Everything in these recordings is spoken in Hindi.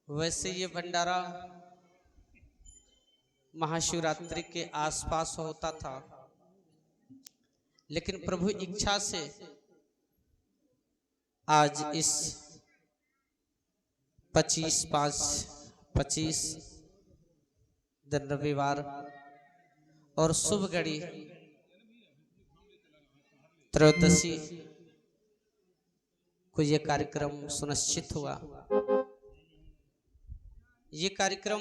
वैसे ये भंडारा महाशिवरात्रि के आसपास होता था, लेकिन प्रभु इच्छा से आज इस 25/5/25 दिन रविवार और शुभ घड़ी त्रयोदशी को यह कार्यक्रम सुनिश्चित हुआ। ये कार्यक्रम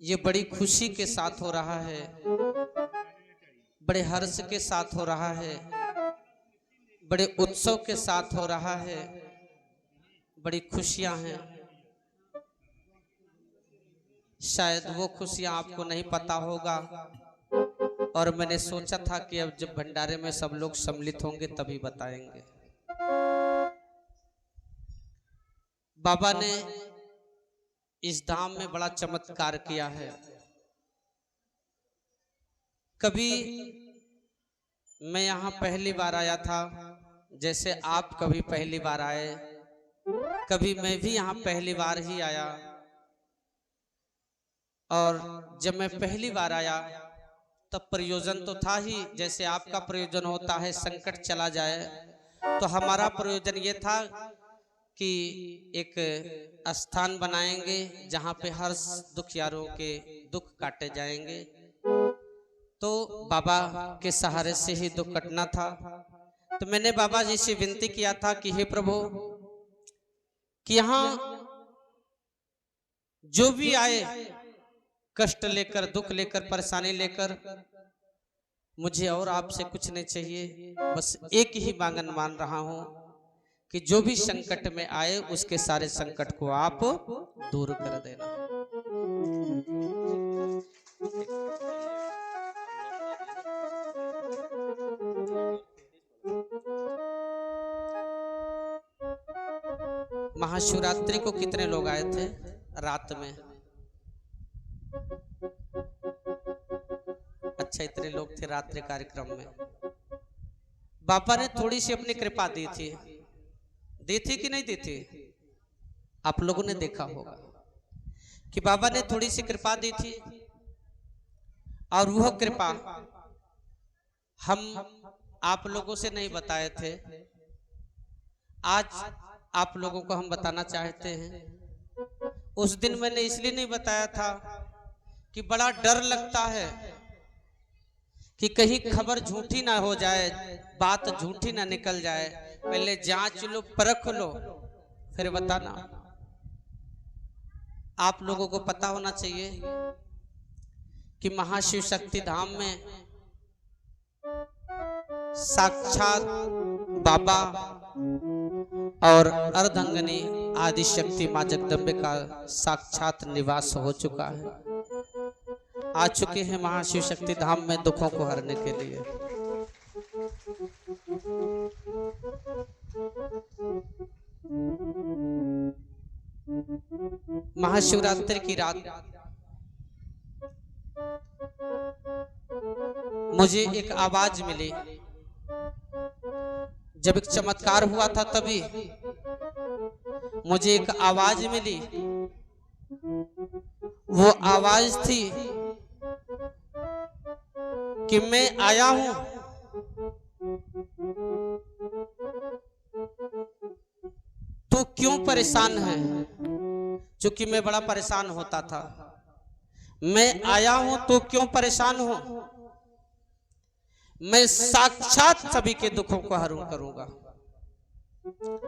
ये बड़ी खुशी के साथ हो रहा है, बड़े हर्ष के साथ हो रहा है, बड़े उत्सव के साथ हो रहा है, बड़ी खुशियां हैं। शायद वो खुशियां आपको नहीं पता होगा, और मैंने सोचा था कि अब जब भंडारे में सब लोग सम्मिलित होंगे तभी बताएंगे। बाबा ने इस धाम में बड़ा चमत्कार किया है। कभी मैं यहाँ पहली बार आया था, जैसे आप कभी पहली बार आए, कभी मैं भी यहाँ पहली बार ही आया। और जब मैं पहली बार आया तब प्रयोजन तो था ही, जैसे आपका प्रयोजन होता है संकट चला जाए, तो हमारा प्रयोजन ये था कि एक स्थान बनाएंगे जहां पे हर दुखियारों के दुख काटे जाएंगे। तो बाबा के सहारे से ही दुख कटना था। तो मैंने बाबा जी से विनती किया था कि हे प्रभु, कि यहाँ जो भी आए कष्ट लेकर, दुख लेकर, परेशानी लेकर, मुझे और आपसे कुछ नहीं चाहिए, बस एक ही मांगन मान रहा हूं कि जो भी संकट में आए उसके सारे संकट को आप दूर कर देना। महाशिवरात्रि को कितने लोग आए थे रात में? अच्छा, इतने लोग थे रात्रि कार्यक्रम में। बाबा ने थोड़ी सी अपनी कृपा दी थी कि नहीं दी थी? आप लोगों ने देखा होगा कि बाबा ने थोड़ी सी कृपा दी थी, और वह कृपा हम आप लोगों से नहीं बताए थे, आज आप लोगों को हम बताना चाहते हैं। उस दिन मैंने इसलिए नहीं बताया था कि बड़ा डर लगता है कि कहीं खबर झूठी ना हो जाए, बात झूठी ना निकल जाए। पहले जांच लो, परख लो, फिर बताना। आप लोगों को पता होना चाहिए कि महाशिव शक्ति धाम में साक्षात बाबा और अर्धांगिनी आदि शक्ति मां जगदम्बे का साक्षात निवास हो चुका है। आ चुके हैं महाशिव शक्ति धाम में दुखों को हरने के लिए। महाशिवरात्रि की रात मुझे एक आवाज मिली। जब एक चमत्कार हुआ था तभी मुझे एक आवाज मिली। वो आवाज थी कि मैं आया हूं, तो क्यों परेशान है? क्योंकि मैं बड़ा परेशान होता था। मैं आया हूं तो क्यों परेशान हो? मैं साक्षात सभी के दुखों को हरण करूंगा।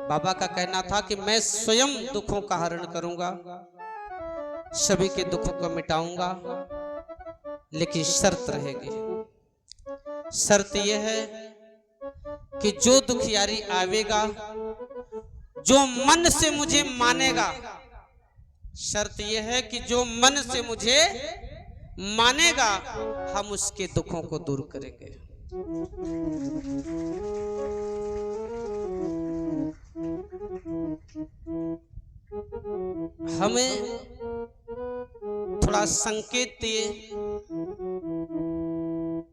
बाबा का कहना था कि मैं स्वयं दुखों का हरण करूंगा, सभी के दुखों को मिटाऊंगा, लेकिन शर्त रहेगी। शर्त यह है कि जो दुखियारी आवेगा, जो मन से मुझे मानेगा, शर्त यह है कि जो मन से मुझे मानेगा, हम उसके दुखों को दूर करेंगे। हमें थोड़ा संकेत दिए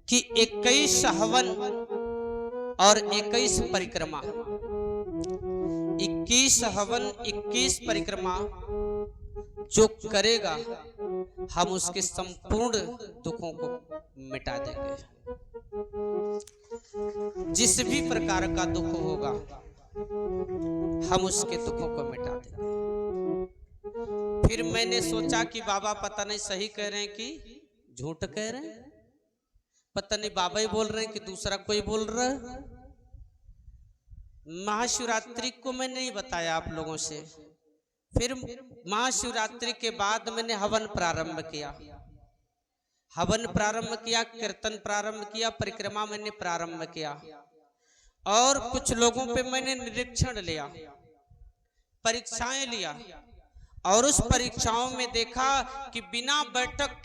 कि 21 हवन और 21 परिक्रमा, 21 हवन 21 परिक्रमा जो करेगा, हम उसके संपूर्ण दुखों को मिटा देंगे। जिस भी प्रकार का दुख होगा, हम उसके दुखों को मिटा देंगे। फिर मैंने सोचा कि बाबा पता नहीं सही कह रहे हैं कि झूठ कह रहे हैं, पता नहीं बाबा ही बोल रहे हैं कि दूसरा कोई बोल रहा है। महाशिवरात्रि को मैं नहीं बताया आप लोगों से। फिर महाशिवरात्रि के बाद मैंने हवन प्रारंभ किया, कीर्तन प्रारंभ किया, परिक्रमा मैंने प्रारंभ किया, और कुछ लोगों पे मैंने निरीक्षण लिया, परीक्षाएं लिया, और उस परीक्षाओं में देखा कि बिना बैठक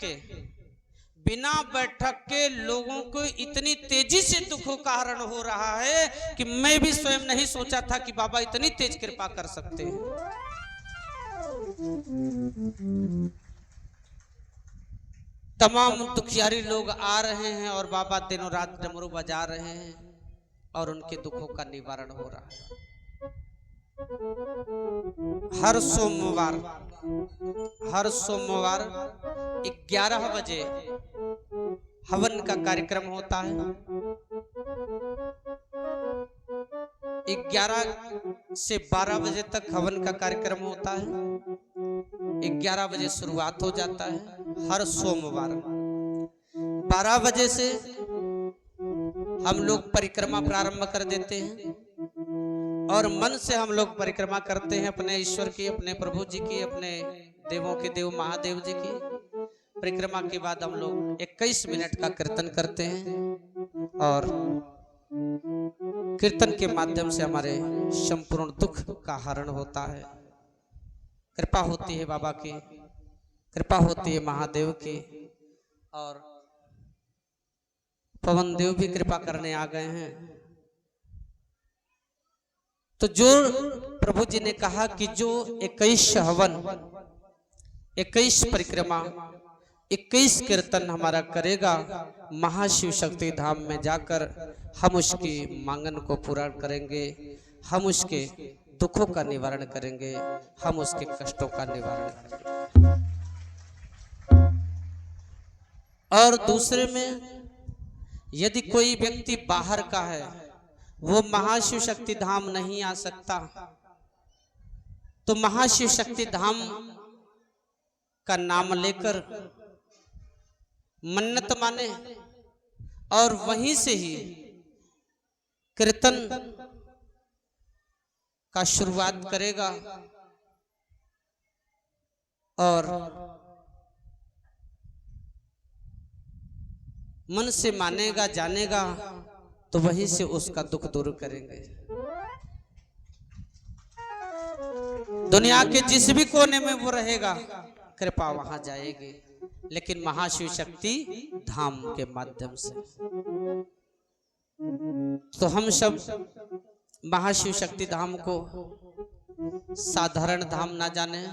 के लोगों को इतनी तेजी से दुखों का हरण हो रहा है कि मैं भी स्वयं नहीं सोचा था कि बाबा इतनी तेज कृपा कर सकते हैं। तमाम दुखियारी लोग आ रहे हैं और बाबा दिनों रात डमरू बजा रहे हैं और उनके दुखों का निवारण हो रहा है। हर सोमवार 11 बजे हवन का कार्यक्रम होता है। 11 से 12 बजे तक हवन का कार्यक्रम होता है। 11 बजे शुरुआत हो जाता है हर सोमवार। 12 बजे से हम लोग परिक्रमा प्रारंभ कर देते हैं और मन से हम लोग परिक्रमा करते हैं अपने ईश्वर की, अपने प्रभु जी की, अपने देवों के देव महादेव जी की। परिक्रमा के बाद हम लोग 21 मिनट का कीर्तन करते हैं और कीर्तन के माध्यम से हमारे संपूर्ण दुख का हरण होता है। कृपा होती है बाबा की, कृपा होती है महादेव की, और पवन देव भी कृपा करने आ गए हैं। तो जो प्रभु जी ने कहा कि जो 21 हवन, 21 परिक्रमा, 21 कीर्तन हमारा करेगा, महाशिव शक्ति धाम में जाकर हम उसकी मांगन को पूरा करेंगे, हम उसके दुखों का निवारण करेंगे, हम उसके कष्टों का निवारण करेंगे। और दूसरे में यदि कोई व्यक्ति बाहर का है, वो महाशिव शक्ति धाम नहीं आ सकता, तो महाशिव शक्ति धाम का नाम लेकर मन्नत माने और वहीं से ही कीर्तन का शुरुआत करेगा और मन से मानेगा, जानेगा, तो वहीं से उसका दुख दूर करेंगे। दुनिया के जिस भी कोने में वो रहेगा, कृपा वहां जाएगी, लेकिन महाशिव शक्ति धाम के माध्यम से। तो हम सब महाशिव शक्ति धाम को साधारण धाम ना जाने,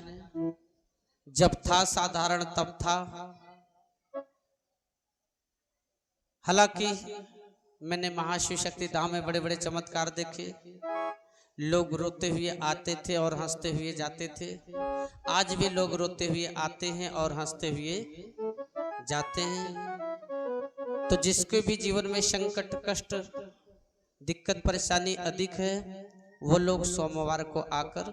जब था साधारण तब था। हालांकि मैंने महाशिव शक्ति धाम में बड़े बड़े चमत्कार देखे, लोग रोते हुए आते थे और हंसते हुए जाते थे। आज भी लोग रोते हुए आते हैं और हंसते हुए जाते हैं। तो जिसके भी जीवन में संकट, कष्ट, दिक्कत, परेशानी अधिक है, वो लोग सोमवार को आकर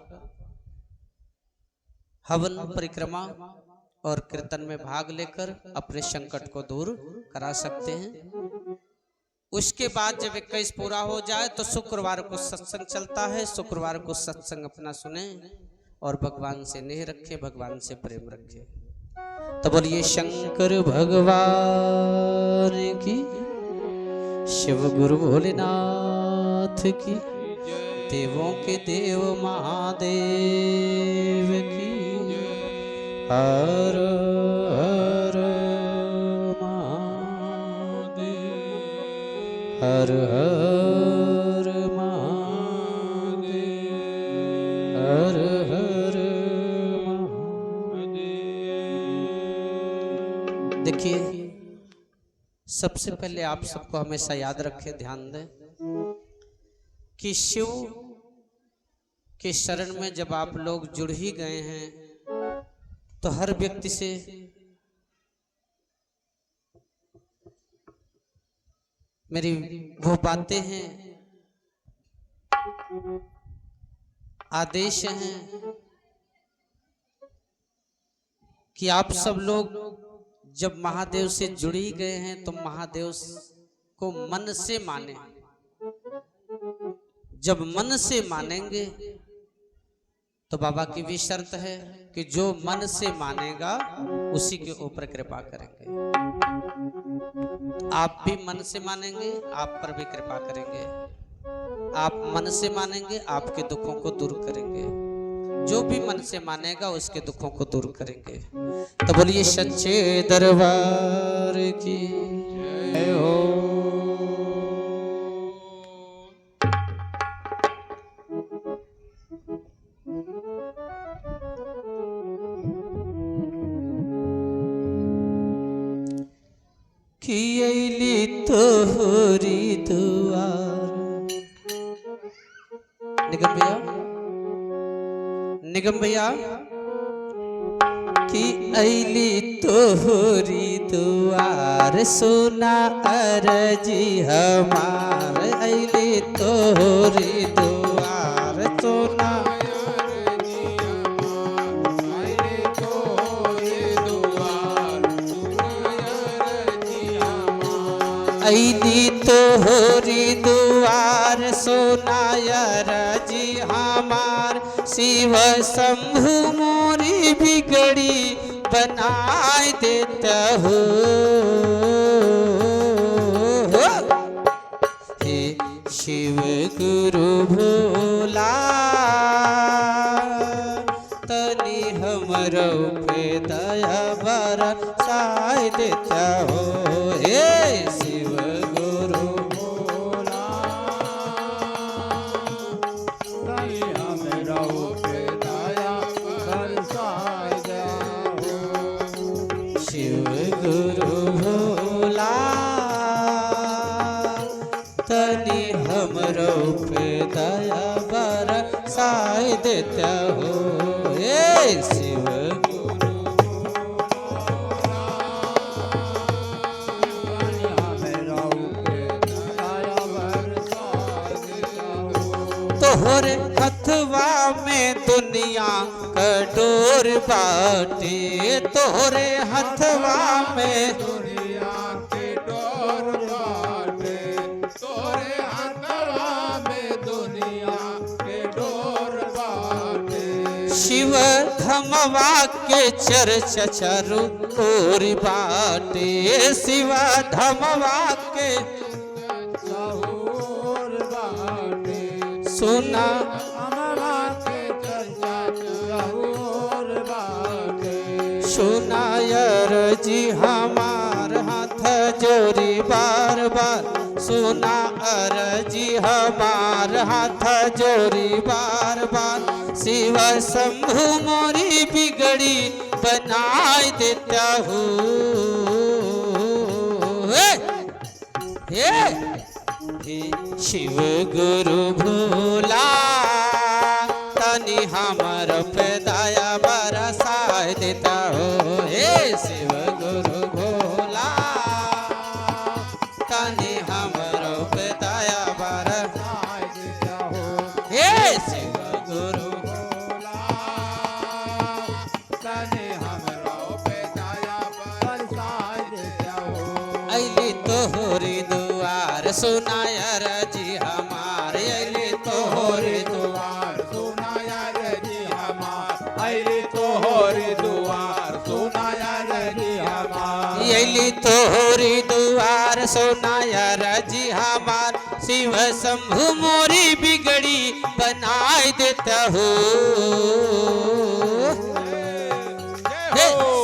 हवन, परिक्रमा और कीर्तन में भाग लेकर अपने संकट को दूर करा सकते हैं। उसके बाद जब 21 पूरा हो जाए तो शुक्रवार को सत्संग चलता है। शुक्रवार को सत्संग अपना सुने और भगवान से नेह रखे, भगवान से प्रेम रखे। तो बोलिए शंकर भगवान की, शिव गुरु भोलेनाथ की, देवों के देव महादेव की। हर हर महादेव, हर हर महादेव, हर हर महादेव। देखिए, सबसे पहले आप सबको हमेशा याद रखें, ध्यान दें कि शिव कि शरण में जब आप लोग जुड़ ही गए हैं तो हर व्यक्ति से मेरी वो बातें हैं, आदेश हैं कि आप सब लोग जब महादेव से जुड़ ही गए हैं तो महादेव को मन से माने। जब मन से मानेंगे तो बाबा की भी शर्त है कि जो मन से मानेगा उसी के ऊपर कृपा करेंगे। आप भी मन से मानेंगे, आप पर भी कृपा करेंगे। आप मन से मानेंगे, आपके दुखों को दूर करेंगे। जो भी मन से मानेगा उसके दुखों को दूर करेंगे। तो बोलिए सच्चे दरबार की जय हो। कि अइली तोहरी दुआर। निगम भैया कि अइली तोहरी दुआर, सुना अर्जी हमार। अइली तोहरी दुआर, सुना अइली तोहरी दुआर, सुनायर जी हमार। शिव शंभु मोरी बिगड़ी बनाए देता हो। हे शिव गुरु भोला, तनी हमरो पे दया बरसाए देता हो। हे शिव गुरु भोला, तनी हमरो पे दया बरसाए देता हो। शिव गुरु भोला, तनी हमरो पे दया बरसाए देता हो। हे शिव तोहरे हथवा में दुनिया का डोर बाटे। तोहरे हथवा में दुनिया के डोर बाटे। तोहरे हथवा में दुनिया के डोर बाटे। शिव धमवा के चर्चा चारू ओर बाटे। शिव धमवा के सुना सुनायर जी हमार, हाथ जोड़ी बार बार। सुना अर्जी हमार, हाथ जोड़ी बार बार। शिव शंभु मोरी बिगड़ी बनाए देता हूँ। शिव गुरु भोला, तनी हमर पे दया बरसाए देता हो। हे शिव गुरु भोला, तनी हमर पे दया बरसाए देता हो। हे शिव गुरु भोला, तनी हमर पे दया बरसाए देता हो। अइली तोहरी दुआर, सुनायर जी हमार। अइली तोहरी दुआर, सुनायर जी हमार। अइली तोहरी दुआर, सुनायर जी हमार। अइली तोहरी दुआर, सुनायर जी हमार। शिव शंभु मोरी बिगड़ी बनाए देता हो।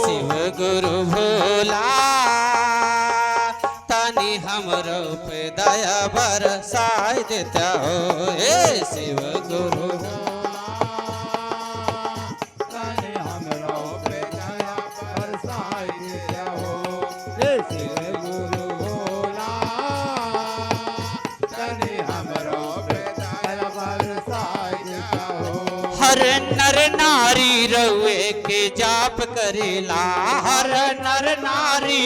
शिव गुरु भोला, तनी हमरो पे दया बरसाए देता हो। हे शिव गुरु भोला, तनी हमरो पे दया बरसाए देता हो। हे शिव गुरु भोला, तनी हमरो पे दया बरसाए देता हो। नर नारी रउए के जाप करेला, हर नर नारी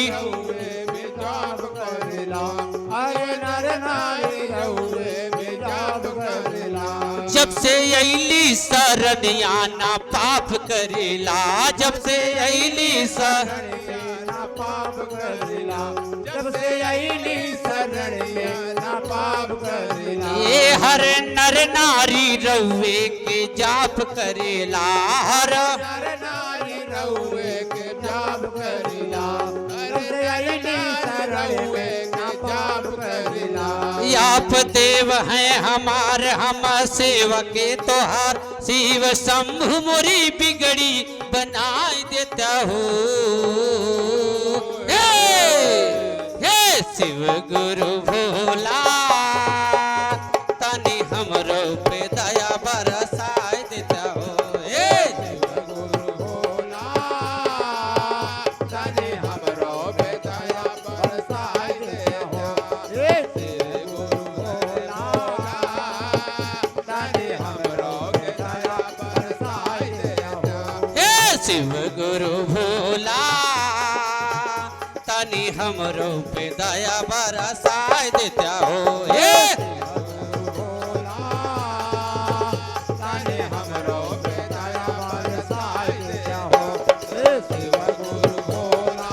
जाप करेला, हर नर नारी रउए जाप करेला। जब से अली सरनिया ना पाप करेला, जब से अली ना पाप करेला, जब से अली शरण में ना पाप करेला। ये हर नर नारी रउए के जाप करेला, हर नर नारी रउए के जाप करेला, जब से अली शरण में ना पाप करेला। आप देव हैं हमार, हम सेवके तोहार, शिव शंभु मोरी बिगड़ी बनाई देता हो। हे शिव गुरु भोला तनी हमरो पे दया बरसाई देता हो। हे गुरु भोला तने हमरो पे दया बरसाई दे हो। हे गुरु भोला तने हमरो पे दया बरसाई दे हो। हे शिव गुरु भोला तनी हमरो पे दया बरसाई देता हो। हे तने हमरो पे दया बरसाई दे हो। हे शिव गुरु भोला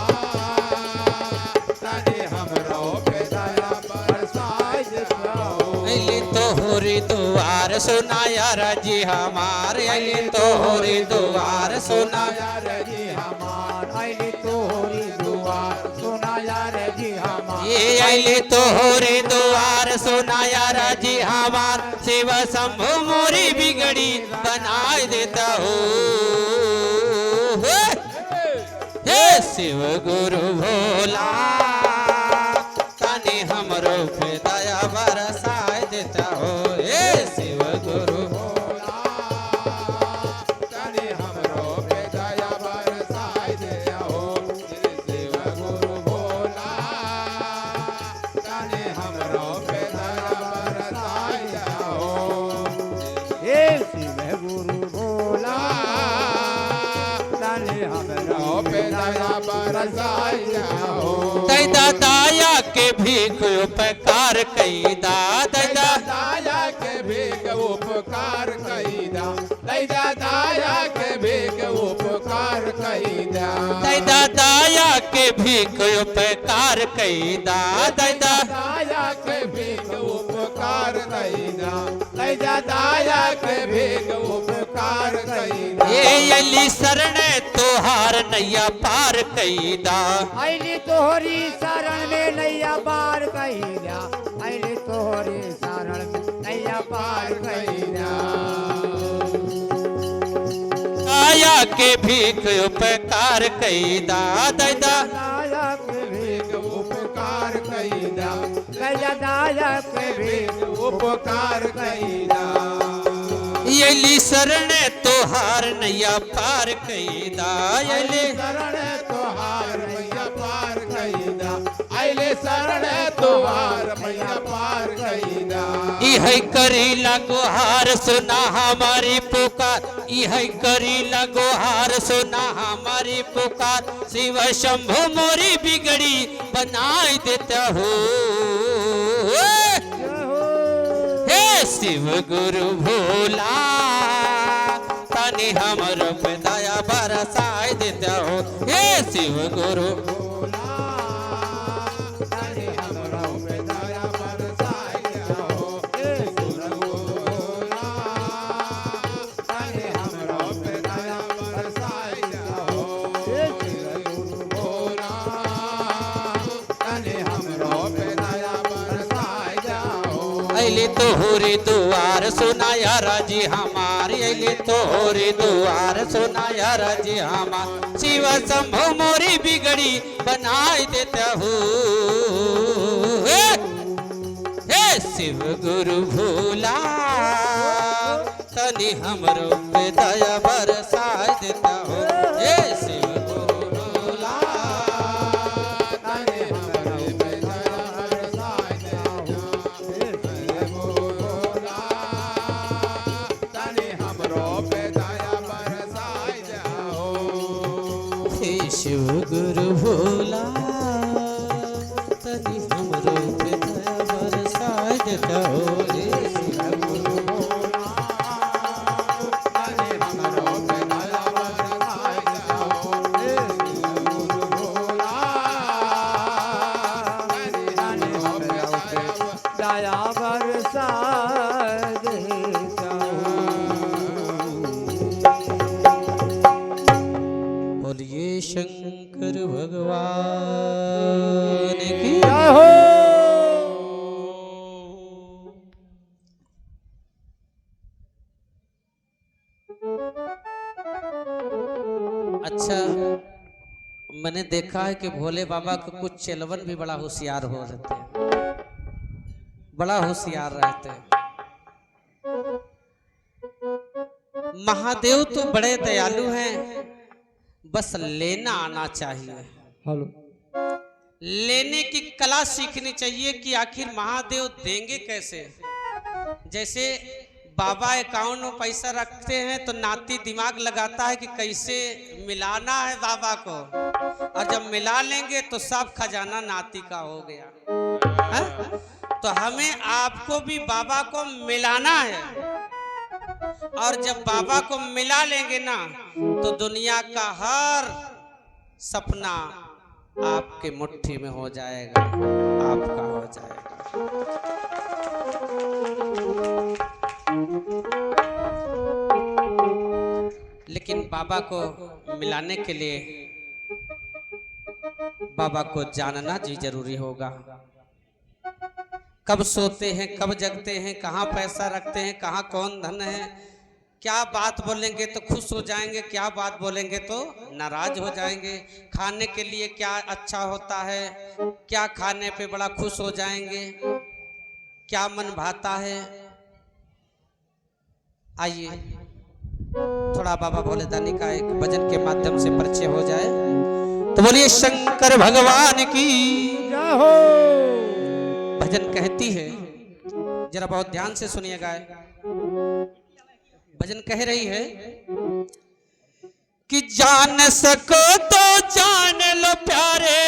तने हमरो पे दया बरसाई दे हो। अली तोहरी दुआर सुनाया रजी हमार, अली तोहरी दुआर सुनाया जी हमार, अली तोहरी दुआर सुनाया रे जी हमार। ये अली तोहरी दुआर सुनाया रजी हमार, शिव शंभु मोरी बिगड़ी बनाई देता हो। हे शिव गुरु भोला तनी हमरो पे दया बरसाई देता हो। हे शिव गुरु भोला तने हमरो पे दया बरसाई दे हो। शिव गुरु भोला तने हमरो पे दया बरसाई दे हो। हे शिव गुरु भोला तने हमरो पे दया बरसाई दे हो। दैदा दाया के भीख उपकार कैदा, दैदा दाया के भीख उपकार कैदा, दैदा दाया के भीख उपकार कैदा। दैदा दाया के भीख उपकार कैदा, दैदा दाया के भीख उपकार कैदा, दैदा दाया के भीख उपकार कैदा। ये अली शरण तोहार नैया पार कैदा। अली तोहरी शरण में नैया पार कैदा, अली तोहरी शरण में नैया पार कैदा। दाया के भीख उपकार कैदा, दैदा दाया के भीख उपकार कैदा, दैदा दाया के भीख उपकार कैदा। अली शरण तोहार नैया पार कैदा, अली शरण तोहार मैया पार कैदा, अले शरण तोहार मैया पार कैदा। इह करीला गुहार सुना हमारी पुकार, इह करीला गुहार सुना हमारी पुकार, शिव शंभु मोरी बिगड़ी बनाई देता हो। हे शिव गुरु भोला तनी हमरो पे दया बरसाई देता हो। हे शिव गुरु भोला तने हमरो पे दया बरसाई दे हो। हे शिव गुरु भोला तने हमरो पे दया बरसाई दे हो। हे शिव गुरु भोला तने हमरो पे दया बरसाई दे हो। अली तोहरी दुआर सुनाया राजी हमारी, अली तोहरी दुआर सुनाया राजी हमार, शिव शंभु मोरी बिगड़ी बनाई देता हो। हे शिव गुरु भोला तनी हमरो पे दया बरसाई देता हो। हे शिव गुरु भोला तने हमरो पे दया बरसाई दे हो। हे शिव गुरु भोला तने हमरो पे दया अच्छा, मैंने देखा है कि भोले बाबा के कुछ चेलवन भी बड़ा होशियार हो रहते हैं, बड़ा होशियार रहते हैं। महादेव तो बड़े दयालु हैं, बस लेना आना चाहिए। हेलो, लेने की कला सीखनी चाहिए कि आखिर महादेव देंगे कैसे। जैसे बाबा अकाउंट में पैसा रखते हैं तो नाती दिमाग लगाता है कि कैसे मिलाना है बाबा को, और जब मिला लेंगे तो सब खजाना नाती का हो गया है? तो हमें आपको भी बाबा को मिलाना है, और जब बाबा को मिला लेंगे ना तो दुनिया का हर सपना आपके मुट्ठी में हो जाएगा, आपका हो जाएगा। लेकिन बाबा को मिलाने के लिए बाबा को जानना जी जरूरी होगा। कब सोते हैं, कब जगते हैं, कहाँ पैसा रखते हैं, कहाँ कौन धन है, क्या बात बोलेंगे तो खुश हो जाएंगे, क्या बात बोलेंगे तो नाराज हो जाएंगे, खाने के लिए क्या अच्छा होता है, क्या खाने पे बड़ा खुश हो जाएंगे, क्या मन भाता है। आइए थोड़ा बाबा भोले दानी का एक भजन के माध्यम से परिचय हो जाए। तो बोलिए शंकर भगवान की जय हो। भजन कहती है, जरा बहुत ध्यान से सुनिएगा। भजन कह रही है कि जान सको तो जान लो प्यारे,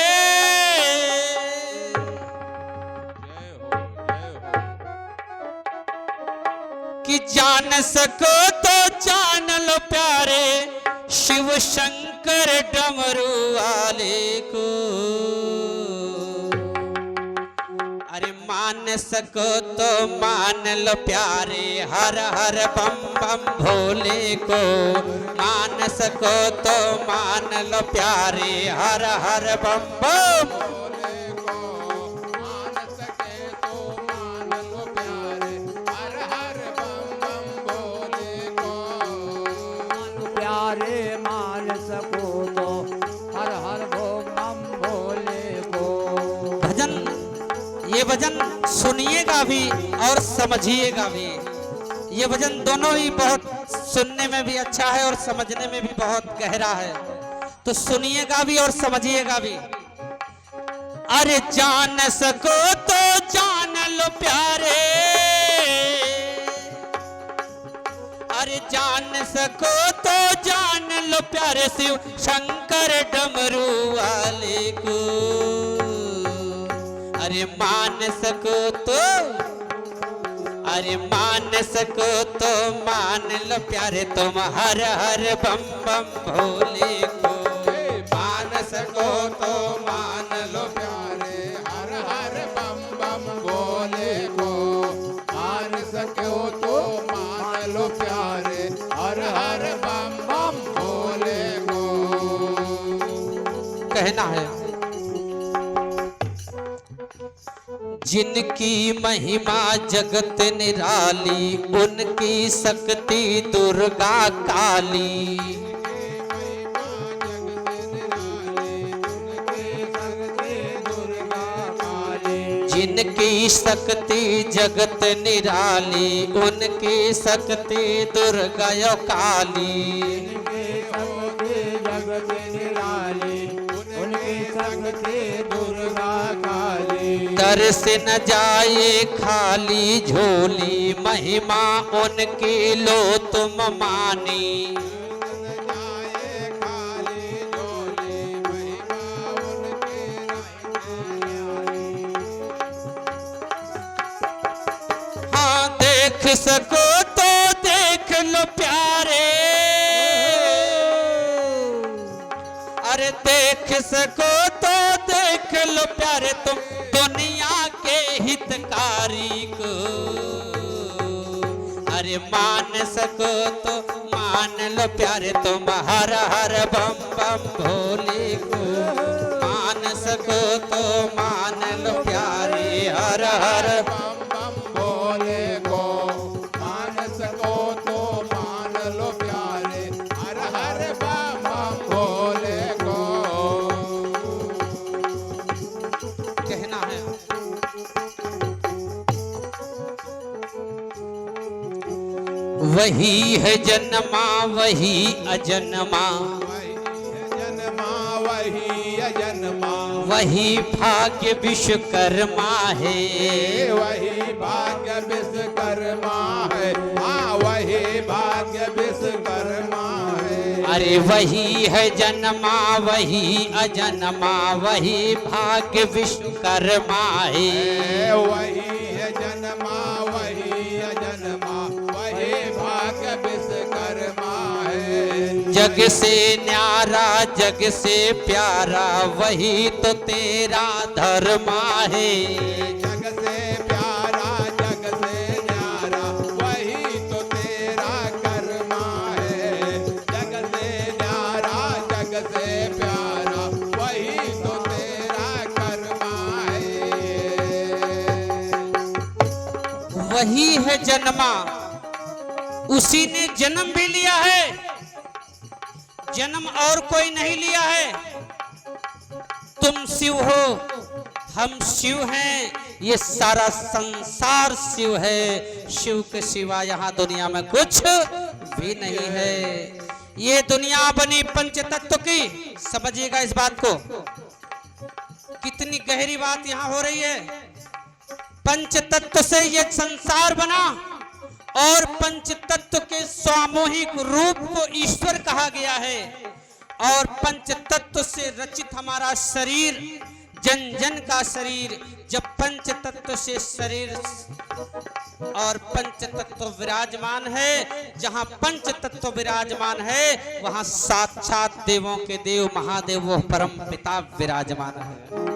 कि जान सको तो जान लो प्यारे शिव शंकर डमरू वाले को। अरे मान सको तो मान लो प्यारे हर हर बम बम भोले को। मान सको तो मान लो प्यारे हर हर बम बम। ये भजन सुनिएगा भी और समझिएगा भी। ये भजन दोनों ही बहुत सुनने में भी अच्छा है और समझने में भी बहुत गहरा है, तो सुनिएगा भी और समझिएगा भी। अरे जान सको तो जान लो प्यारे, अरे जान सको तो जान लो प्यारे शिव शंकर डमरू वाले को। अरे मान सको तो, अरे मान सको तो मान लो प्यारे तुम हर हर बम बम भोले को। मान सको तो मान लो प्यारे हर हर बम बम भोले को। मान सको तो मान लो प्यारे हर हर बम बम भोले को। कहना है जिनकी महिमा जगत निराली, उनकी शक्ति दुर्गा काली। जिनकी शक्ति जगत निराली, उनकी शक्ति दुर्गा काली। जगत निराली, उनकी शक्ति दुर्गा काली। दर्श न जाए खाली झोली, महिमा उनकी लो तुम मानी। हाँ देख सको तो देख लो प्यारे, अरे देख सको तो देख लो प्यारे तुम दुनिया के हितकारी को। अरे मान सको तो मान लो प्यारे तुम हर हर बम बम भोले को। मान सको तो मान लो प्यारे हर हर बम बम भोले को। मान सको तो मान लो प्यारे वही है जन्मा वही अजन्मा, जन्मा वही अजन्मा, वही भाग्य विश्वकर्मा है। वही भाग्य विश्वकर्मा है, हाँ वही भाग्य विश्वकर्मा है। अरे वही है जन्मा वही अजन्मा, वही भाग्य विश्वकर्मा है। वही है जन्मा वही अजन्मा, वही भाग्य विश्वकर्मा है। जग से न्यारा जग से प्यारा, वही तो तेरा धर्मा है। जग से प्यारा जग से न्यारा, वही तो तेरा कर्मा है। जग से न्यारा जग से प्यारा, वही तो तेरा कर्मा है। वही है जन्मा, उसी ने जन्म भी लिया है, जन्म और कोई नहीं लिया है। तुम शिव हो हम शिव हैं, ये सारा संसार शिव है। शिव के सिवा यहाँ दुनिया में कुछ भी नहीं है। ये दुनिया बनी पंच तत्व की, समझिएगा इस बात को। कितनी गहरी बात यहाँ हो रही है। पंच तत्व से ये संसार बना और पंच तत्व के सामूहिक रूप को ईश्वर कहा गया है। और पंच तत्व से रचित हमारा शरीर, जन जन का शरीर, जब पंच तत्व से शरीर और पंच तत्व विराजमान है, जहाँ पंच तत्व विराजमान है वहाँ साक्षात देवों के देव महादेव वो परम पिता विराजमान है।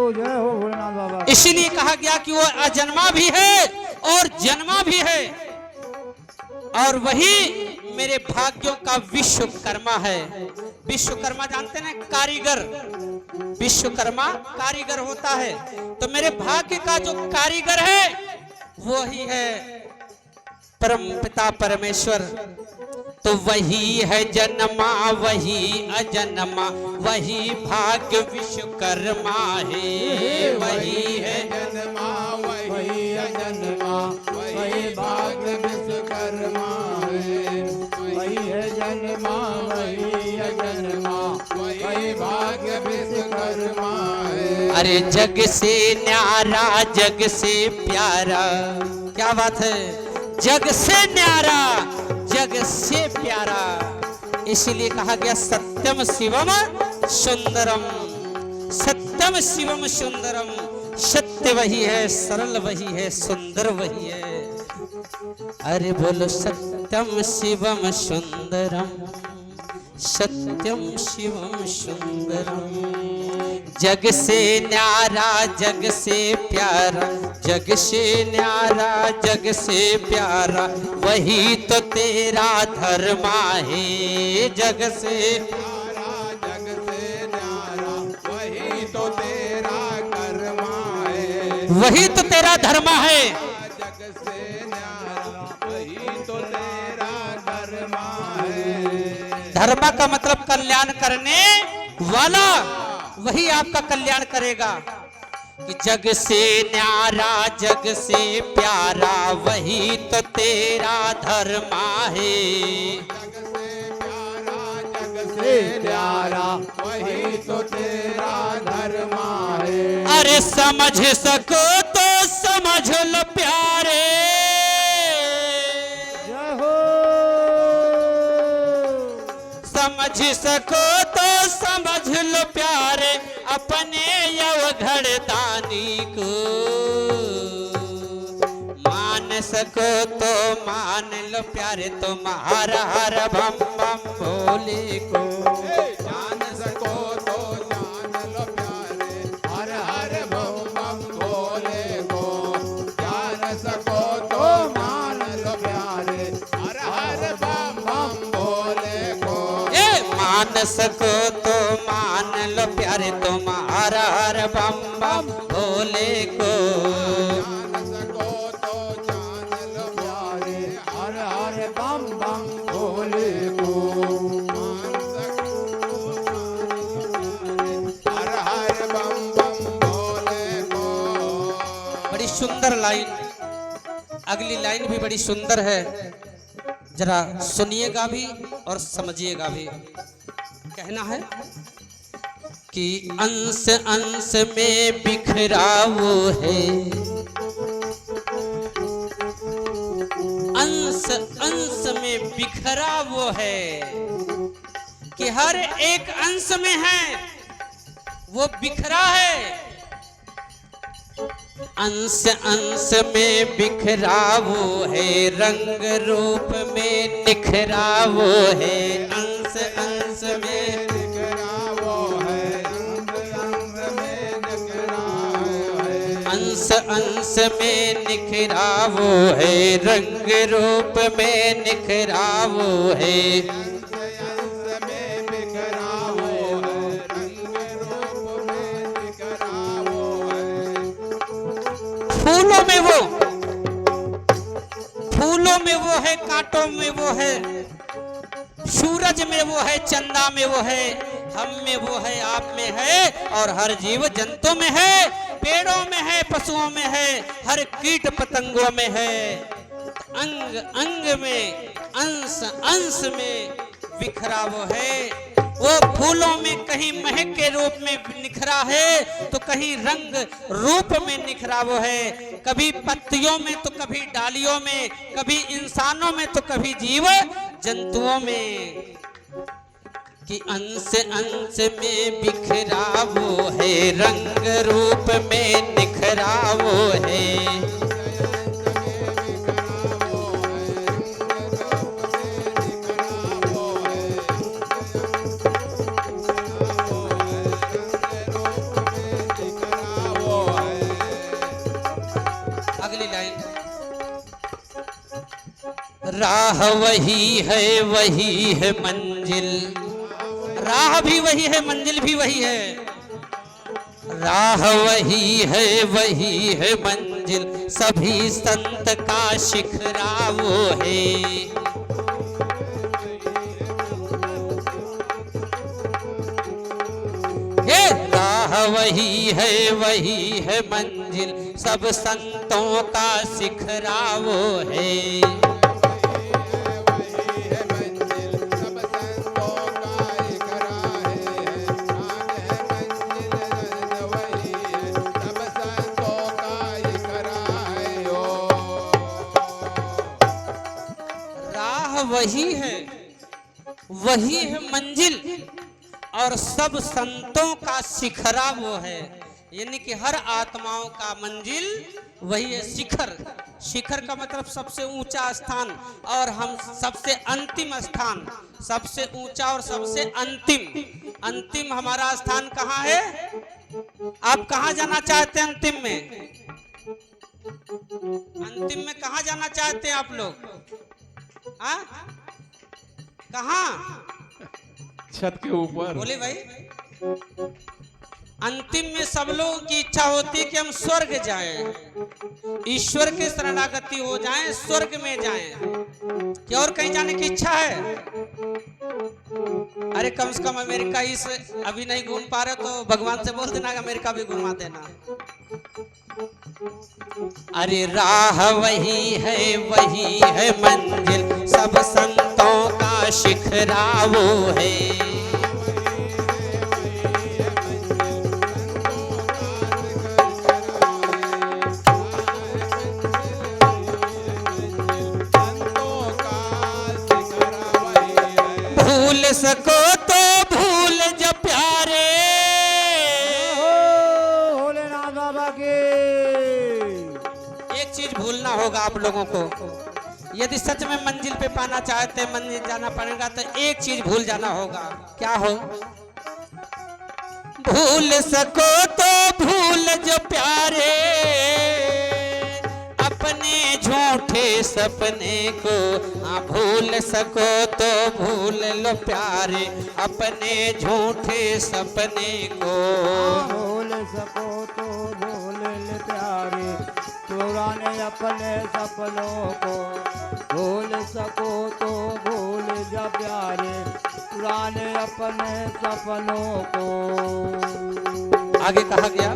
जय हो भोलेनाथ बाबा। इसीलिए कहा गया कि वो अजन्मा भी है और जन्मा भी है, और वही मेरे भाग्यों का विश्वकर्मा है। विश्वकर्मा जानते ना, कारीगर। विश्वकर्मा कारीगर होता है, तो मेरे भाग्य का जो कारीगर है वो ही है परम पिता परमेश्वर। तो वही है जन्मा वही अजन्मा, वही भाग्य विश्वकर्मा है। वही है जन्मा वही अजन्मा, वही भाग्य विश्वकर्मा है। वही है जन्मा वही अजन्मा, वही भाग्य विश्वकर्मा है। अरे जग से न्यारा जग से प्यारा, क्या बात है। जग से न्यारा जग से प्यारा, इसीलिए कहा गया सत्यम शिवम सुंदरम। सत्यम शिवम सुंदरम, सत्य वही है, सरल वही है, सुंदर वही है। अरे बोलो सत्यम शिवम सुंदरम, सत्यम शिवम सुंदरम। जग से न्यारा जग से प्यारा, जग से न्यारा जग से प्यारा, वही तो तेरा धर्मा है। जग से प्यारा जग से न्यारा, वही तो तेरा कर्मा है। वही तो तेरा धर्मा है। जग से न्यारा, वही तो तेरा कर्मा है। धर्म का मतलब कल्याण करने वाला, वही आपका कल्याण करेगा। कि जग से न्यारा जग से प्यारा, वही तो तेरा धर्मा है। जग से प्यारा जग से न्यारा, वही तो तेरा धर्मा है। अरे समझ सको तो समझ लो प्यारे, जय हो। समझ सको तो समझ लो प्यारे, अपने अवघड़ दानी को। मान सको तो मान लो प्यारे, तुम्हारा हर बम बम भोले को। जान सको तो जान लो प्यारे, हर हर बम बम भोले को। जान सको तो मान लो प्यारे, हर हर बम बम भोले को। मान सको तो मान लो प्यारे, तुम्हारा हर बम बम भोले को। जान सको तो जान लो प्यारे, हर हर बम बम भोले को। मान सको तो मान लो प्यारे, हर हर बम बम भोले को। बड़ी सुंदर लाइन, अगली लाइन भी बड़ी सुंदर है। जरा सुनिएगा भी और समझिएगा भी। कहना है कि अंश अंश में बिखरा वो है, अंश अंश में बिखरा वो है कि हर एक अंश में है वो बिखरा है। अंश अंश में बिखरा वो है, रंग रूप में निखरा वो है। अंश अंश में बिखरा वो है, अंश में निखरा है। अंश अंश में निखरा वो है, रंग रूप में निखरा वो है। अंश अंश में बिखरा वो है, रंग रूप में निखरा वो है। फूलों में वो, फूलों में वो है, कांटों में वो है, सूरज में वो है, चंदा में वो है, हम में वो है, आप में है और हर जीव जंतु में है, पेड़ों में है, पशुओं में है, हर कीट पतंगों में है। अंग अंग में, अंश अंश में बिखरा वो है। वो फूलों में कहीं महक के रूप में निखरा है तो कहीं रंग रूप में निखरा वो है। कभी पत्तियों में तो कभी डालियों में, कभी इंसानों में तो कभी जीव जंतुओं में। कि अंश अंश में बिखरा वो है, रंग रूप में निखरा वो है। अगली लाइन, राह वही है मंजिल, राह भी वही है, मंजिल भी वही है। राह वही है मंजिल, सभी संत का शिखरा वो है। राह वही है मंजिल, सब संतों का शिखरा वो है। वही है मंजिल और सब संतों का शिखरा वो है। यानी कि हर आत्माओं का मंजिल वही है, शिखर। शिखर का मतलब सबसे ऊंचा स्थान और हम सबसे अंतिम स्थान, सबसे ऊंचा और सबसे अंतिम। अंतिम हमारा स्थान कहाँ है? आप कहाँ जाना चाहते हैं अंतिम में? अंतिम में कहाँ जाना चाहते हैं आप लोग? हाँ, कहाँ? छत के ऊपर। बोले भाई, अंतिम में सब लोगों की इच्छा होती है कि हम स्वर्ग जाएं, ईश्वर के शरणागति हो जाएं, स्वर्ग में जाएं। क्या और कहीं जाने की इच्छा है? अरे कम से कम अमेरिका ही से अभी नहीं घूम पा रहे तो भगवान से बोल देना अमेरिका भी घुमा देना। अरे राह वही है मंजिल, सब संतों का शिखरा वो है। भूल सको तो भूल जा प्यारे, भोलेनाथ बाबा की। एक चीज भूलना होगा आप लोगों को, यदि सच में मंजिल पे पाना चाहते हैं, मंजिल जाना पड़ेगा तो एक चीज भूल जाना होगा। क्या हो? भूल सको तो भूल जो प्यारे, अपने झूठे सपने को। हाँ, भूल सको तो भूल लो प्यारे, अपने झूठे सपने को। भूल सको तो भूल ले प्यारे, पुराने अपने सपनों को। भूल सको तो भूल जा प्यारे, पुराने अपने सपनों को। आगे कहा गया,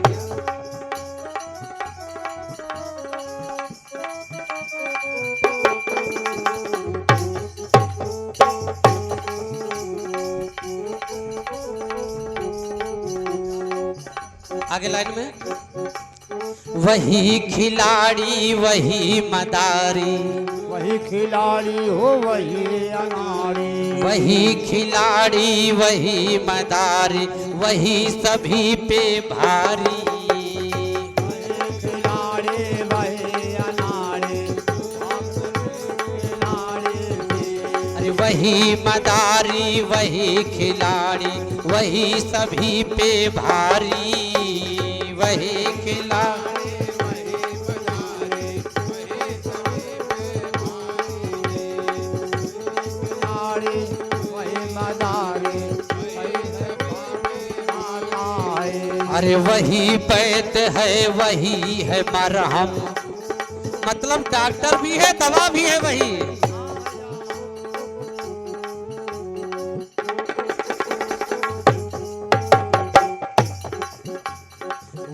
आगे लाइन में, वही खिलाड़ी वही मदारी, वही खिलाड़ी हो वही अनाड़ी, वही खिलाड़ी वही मदारी, वही सभी पे भारी। वही खिलाड़ी वही अनाड़ी, अरे वही मदारी वही खिलाड़ी, वही सभी पे भारी, वही खिलाड़ी अरे वही पैत है वही है मरहम, मतलब डॉक्टर भी है दवा भी है वही।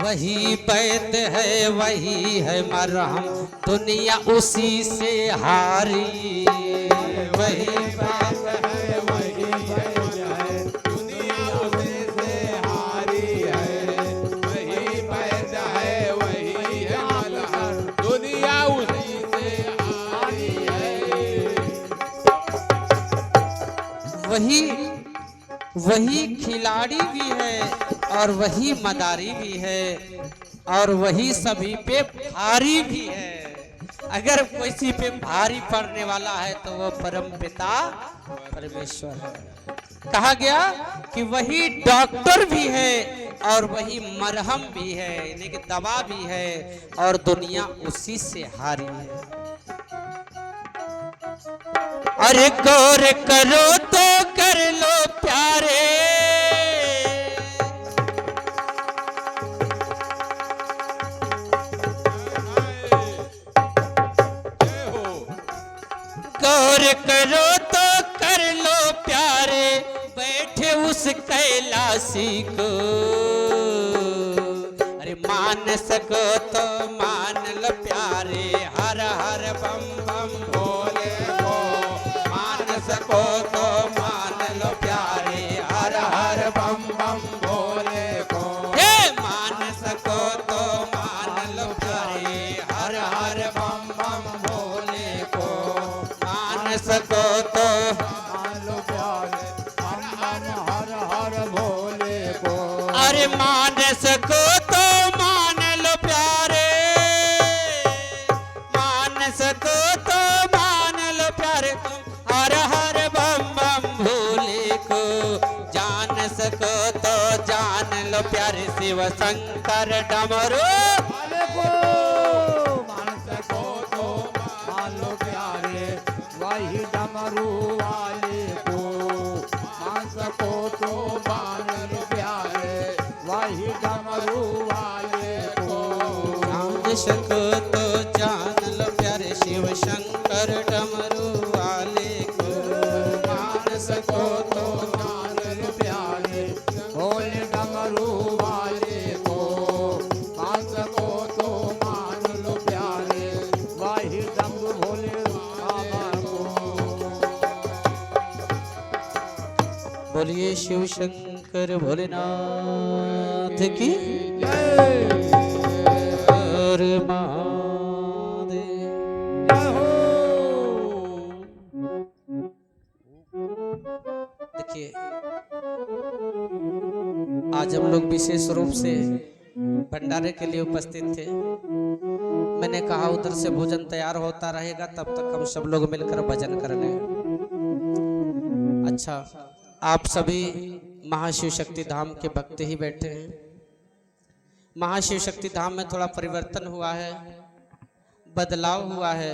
वही पैत है वही है मरहम, दुनिया उसी से हारी, वही पैत है वही है, दुनिया उसी से हारी है, वही पैद है वही है मलहर, दुनिया उसी से हारी है। वही खिलाड़ी भी है और वही मदारी भी है और वही सभी पे भारी भी है। अगर किसी पे भारी पड़ने वाला है तो वो परम पिता परमेश्वर है। कहा गया कि वही डॉक्टर भी है और वही मरहम भी है, यानी कि दवा भी है और दुनिया उसी से हारी है। अरे गौर करो तो कर लो प्यारे, गौर करो तो कर लो प्यारे, बैठे उस कैलाशी को। अरे मान सको तो मान लो प्यारे, हर हर बम बम भोले को। मान सको तो मान लो प्यारे, हर हर बम बम भोले को। हे मान सको तो मान लो प्यारे, हर हर बम बम भोले को। मान सको तो मान लो प्यारे, हर हर भोले को। अरे मान सको तो मान लो प्यारे, मान सको तो मान लो प्यारे, तुम हर हर बम बम भोले को। जान सको तो जान लो प्यारे, शिव शंकर डमरू वाले को। मान सको तो मान लो प्यारे, वही डमरू वाले को। मान सको तो मान लो प्यारे, वही डमरू वाले को। जान सको तो जान लो प्यारे, शिव शंकर डमरू वाले को। मान सको तो मान लो प्यारे, भोले डमरू वाले को। मान सको तो मान लो प्यारे, वही डमरू भोले बाबा को। बोलिए शिव शंकर भोलेनाथ की हर महादेव। देखिए आज हम लोग विशेष रूप से भंडारे के लिए उपस्थित थे। मैंने कहा उधर से भोजन तैयार होता रहेगा, तब तक हम सब लोग मिलकर भजन करने। अच्छा, आप सभी महाशिव शक्ति धाम के भक्त ही बैठे हैं। महाशिव शक्ति धाम में थोड़ा परिवर्तन हुआ है, बदलाव हुआ है।